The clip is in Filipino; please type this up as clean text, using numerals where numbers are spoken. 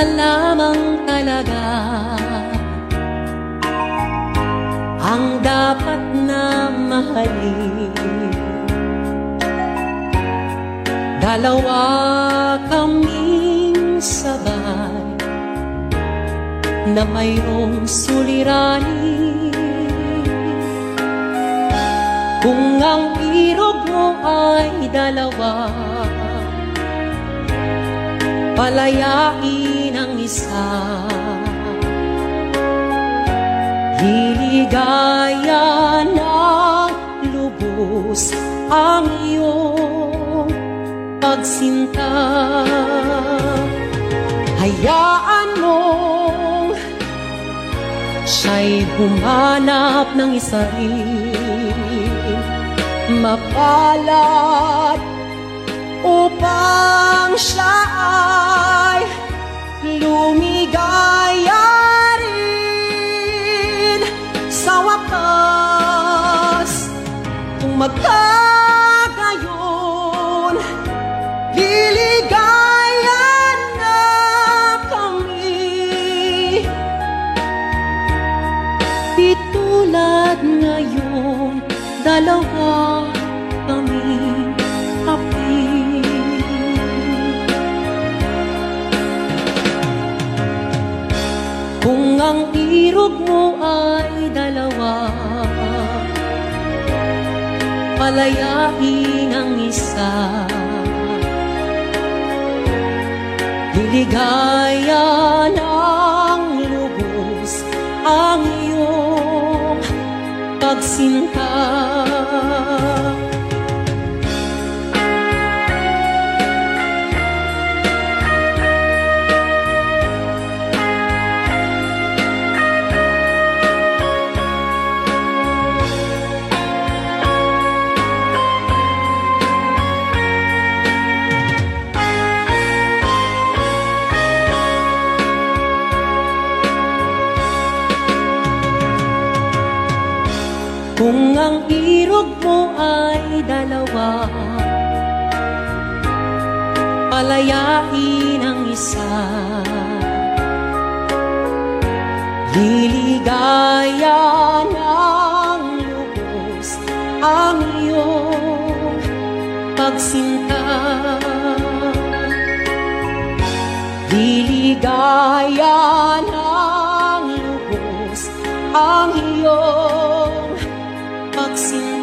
isa lamang talaga ang dapat na mahalin. Dalawa kaming sabay na mayroong suliranin. Kung ang irog mo ay dalawa, palayain ang isa. Liligaya ng lubos ang iyong pagsinta. Hayaan mong siya'y humanap ng isa rin mapalad upang siya ay lumigaya rin sa wakas. Kung magkagayon, liligaya na kami. Di tulad ngayon, dalawa kami kapi. Kung ang irog mo ay dalawa, palayain ang isa. Liligaya ng lubos ang iyong pagsinta. Kung ang irog mo ay dalawa, palayain ang isa. Liligaya ng lubos ang iyong pagsinta. Liligaya ng lubos ang iyong pagsinta.